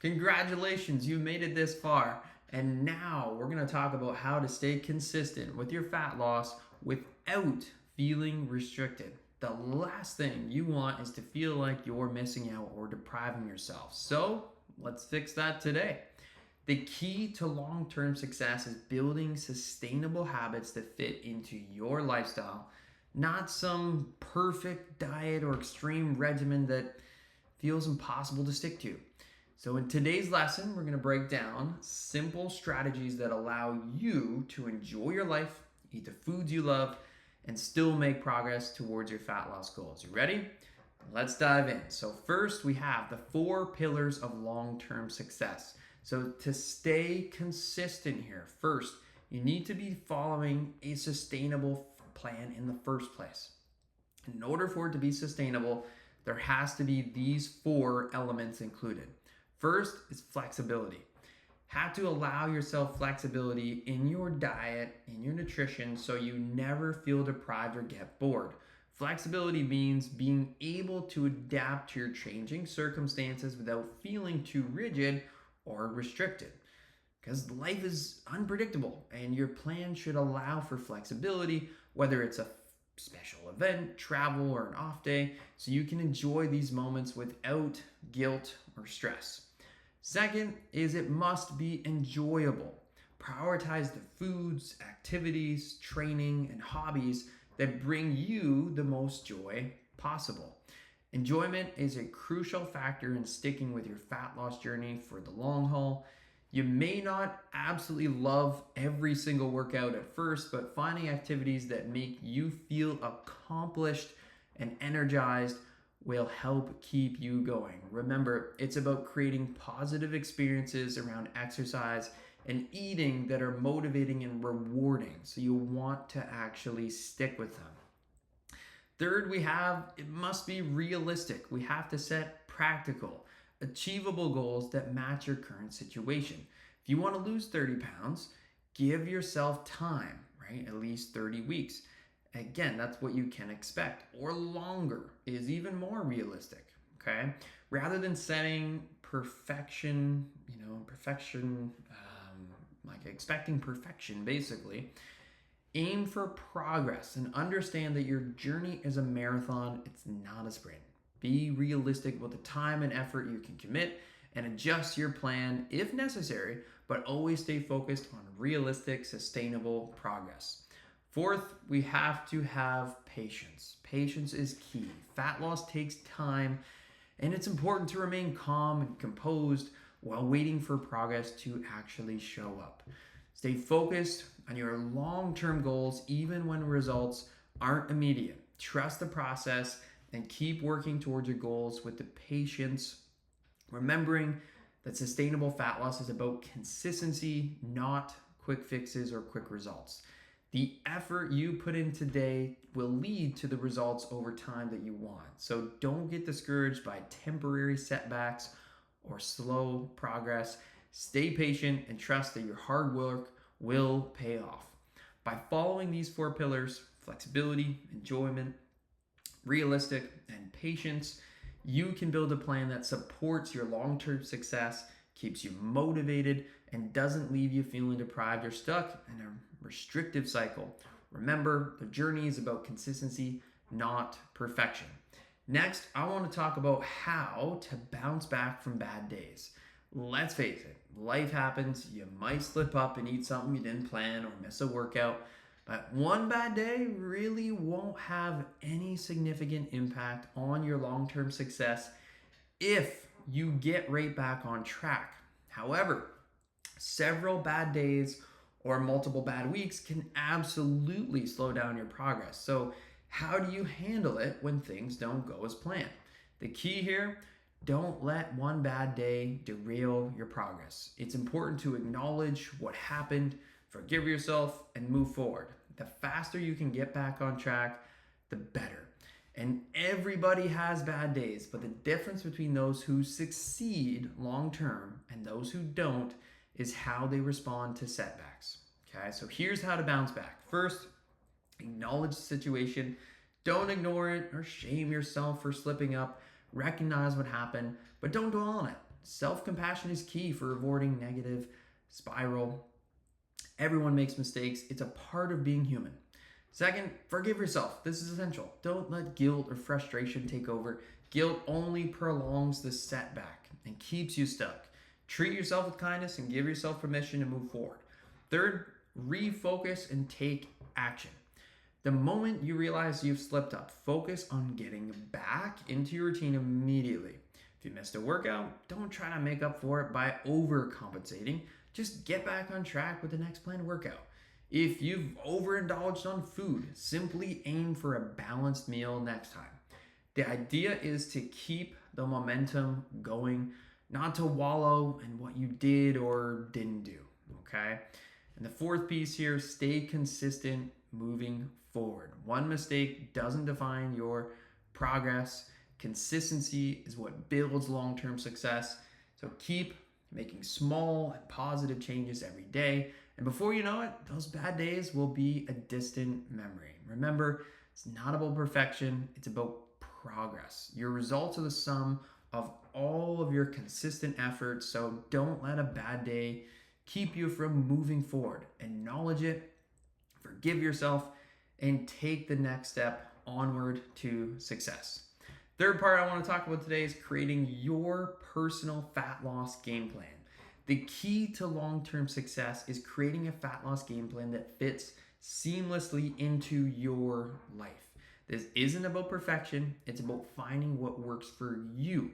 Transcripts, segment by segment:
Congratulations, you made it this far. And now we're going to talk about how to stay consistent with your fat loss without feeling restricted. The last thing you want is to feel like you're missing out or depriving yourself. So let's fix that today. The key to long term success is building sustainable habits that fit into your lifestyle, not some perfect diet or extreme regimen that feels impossible to stick to. So in today's lesson, we're going to break down simple strategies that allow you to enjoy your life, eat the foods you love, and still make progress towards your fat loss goals. You ready? Let's dive in. So first, we have the 4 pillars of long-term success. So to stay consistent here, first, you need to be following a sustainable plan in the first place. In order for it to be sustainable, there has to be these 4 elements included. First is flexibility. Have to allow yourself flexibility in your diet, in your nutrition, so you never feel deprived or get bored. Flexibility means being able to adapt to your changing circumstances without feeling too rigid or restricted. Because life is unpredictable and your plan should allow for flexibility, whether it's a special event, travel, or an off day, so you can enjoy these moments without guilt or stress. Second is it must be enjoyable. Prioritize the foods, activities, training, and hobbies that bring you the most joy possible. Enjoyment is a crucial factor in sticking with your fat loss journey for the long haul. You may not absolutely love every single workout at first, but finding activities that make you feel accomplished and energized will help keep you going. Remember, it's about creating positive experiences around exercise and eating that are motivating and rewarding, so you want to actually stick with them. Third, it must be realistic. We have to set practical, achievable goals that match your current situation. If you want to lose 30 pounds, give yourself time, right? At least 30 weeks. Again, that's what you can expect, or longer is even more realistic, okay? Rather than setting perfection, like expecting perfection, basically, aim for progress and understand that your journey is a marathon, it's not a sprint. Be realistic with the time and effort you can commit and adjust your plan if necessary, but always stay focused on realistic, sustainable progress. Fourth, we have to have patience. Patience is key. Fat loss takes time, and it's important to remain calm and composed while waiting for progress to actually show up. Stay focused on your long-term goals even when results aren't immediate. Trust the process and keep working towards your goals with the patience, remembering that sustainable fat loss is about consistency, not quick fixes or quick results. The effort you put in today will lead to the results over time that you want. So don't get discouraged by temporary setbacks or slow progress. Stay patient and trust that your hard work will pay off. By following these 4 pillars, flexibility, enjoyment, realistic, and patience, you can build a plan that supports your long-term success, keeps you motivated, and doesn't leave you feeling deprived or stuck in a restrictive cycle. Remember, the journey is about consistency, not perfection. Next, I want to talk about how to bounce back from bad days. Let's face it, life happens. You might slip up and eat something you didn't plan or miss a workout, but one bad day really won't have any significant impact on your long-term success if you get right back on track. However, several bad days or multiple bad weeks can absolutely slow down your progress. So how do you handle it when things don't go as planned? The key here, don't let one bad day derail your progress. It's important to acknowledge what happened, forgive yourself, and move forward. The faster you can get back on track, the better. And everybody has bad days, but the difference between those who succeed long term and those who don't is how they respond to setbacks. Okay, so here's how to bounce back. First, acknowledge the situation. Don't ignore it or shame yourself for slipping up. Recognize what happened, but don't dwell on it. Self-compassion is key for avoiding negative spiral. Everyone makes mistakes. It's a part of being human. Second, forgive yourself. This is essential. Don't let guilt or frustration take over. Guilt only prolongs the setback and keeps you stuck. Treat yourself with kindness and give yourself permission to move forward. Third, refocus and take action. The moment you realize you've slipped up, focus on getting back into your routine immediately. If you missed a workout, don't try to make up for it by overcompensating. Just get back on track with the next planned workout. If you've overindulged on food, simply aim for a balanced meal next time. The idea is to keep the momentum going, not to wallow in what you did or didn't do, okay? And the fourth piece here, stay consistent moving forward. One mistake doesn't define your progress. Consistency is what builds long-term success. So keep making small and positive changes every day. And before you know it, those bad days will be a distant memory. Remember, it's not about perfection, it's about progress. Your results are the sum of all of your consistent efforts, so don't let a bad day keep you from moving forward. Acknowledge it, forgive yourself, and take the next step onward to success. Third part I want to talk about today is creating your personal fat loss game plan. The key to long-term success is creating a fat loss game plan that fits seamlessly into your life. This isn't about perfection, it's about finding what works for you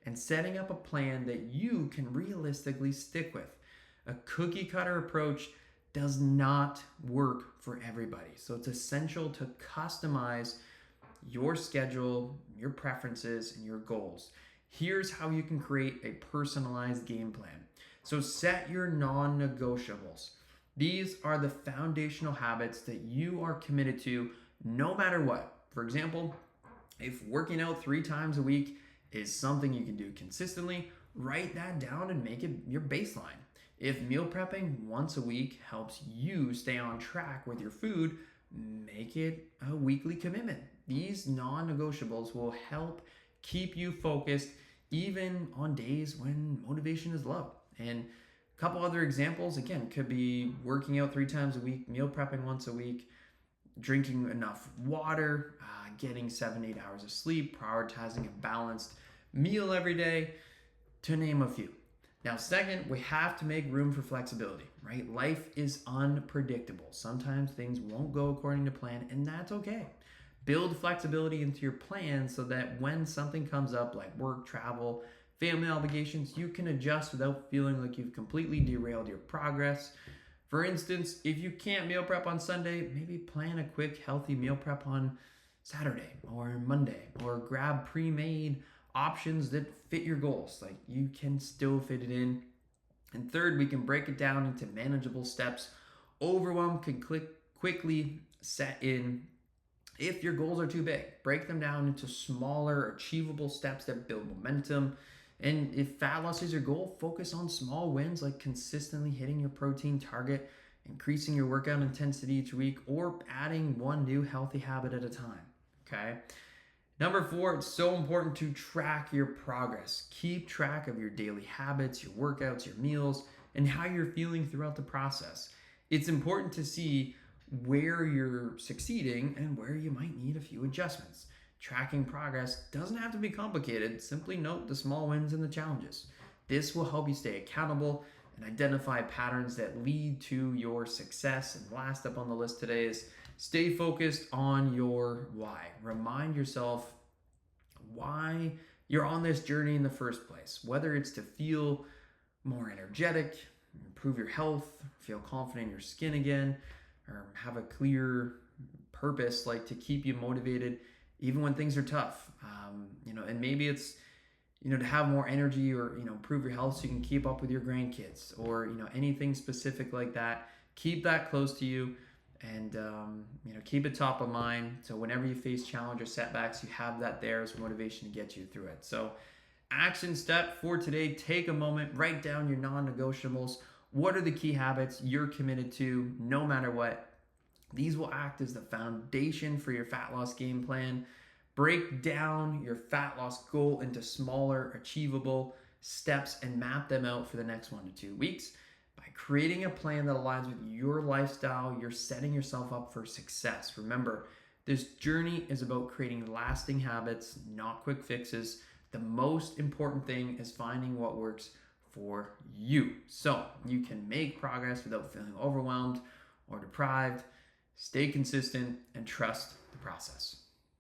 and setting up a plan that you can realistically stick with. A cookie cutter approach does not work for everybody, so it's essential to customize your schedule, your preferences, and your goals. Here's how you can create a personalized game plan. So set your non-negotiables. These are the foundational habits that you are committed to no matter what. For example, if working out 3 times a week is something you can do consistently, write that down and make it your baseline. If meal prepping once a week helps you stay on track with your food, make it a weekly commitment. These non-negotiables will help keep you focused even on days when motivation is low. And a couple other examples, again, could be working out 3 times a week, meal prepping once a week, drinking enough water, getting 7-8 hours of sleep, prioritizing a balanced meal every day, to name a few. Now, second, we have to make room for flexibility, right? Life is unpredictable. Sometimes things won't go according to plan, and that's okay. Build flexibility into your plan so that when something comes up like work, travel, family obligations, you can adjust without feeling like you've completely derailed your progress. For instance, if you can't meal prep on Sunday, maybe plan a quick healthy meal prep on Saturday or Monday, or grab pre-made options that fit your goals. Like, you can still fit it in. And third, we can break it down into manageable steps. Overwhelm can quickly set in if your goals are too big. Break them down into smaller, achievable steps that build momentum. And if fat loss is your goal, focus on small wins like consistently hitting your protein target, increasing your workout intensity each week, or adding one new healthy habit at a time, okay? Number 4, it's so important to track your progress. Keep track of your daily habits, your workouts, your meals, and how you're feeling throughout the process. It's important to see where you're succeeding and where you might need a few adjustments. Tracking progress doesn't have to be complicated. Simply note the small wins and the challenges. This will help you stay accountable and identify patterns that lead to your success. And last up on the list today is stay focused on your why. Remind yourself why you're on this journey in the first place, whether it's to feel more energetic, improve your health, feel confident in your skin again, or have a clear purpose like to keep you motivated even when things are tough. And maybe it's to have more energy, or improve your health so you can keep up with your grandkids, or anything specific like that. Keep that close to you, and keep it top of mind, so whenever you face challenge or setbacks, you have that there as motivation to get you through it. So action step for today: take a moment, write down your non-negotiables. What are the key habits you're committed to no matter what? These will act as the foundation for your fat loss game plan. Break down your fat loss goal into smaller, achievable steps and map them out for the next 1 to 2 weeks. By creating a plan that aligns with your lifestyle, you're setting yourself up for success. Remember, this journey is about creating lasting habits, not quick fixes. The most important thing is finding what works for you, so you can make progress without feeling overwhelmed or deprived. Stay consistent and trust the process.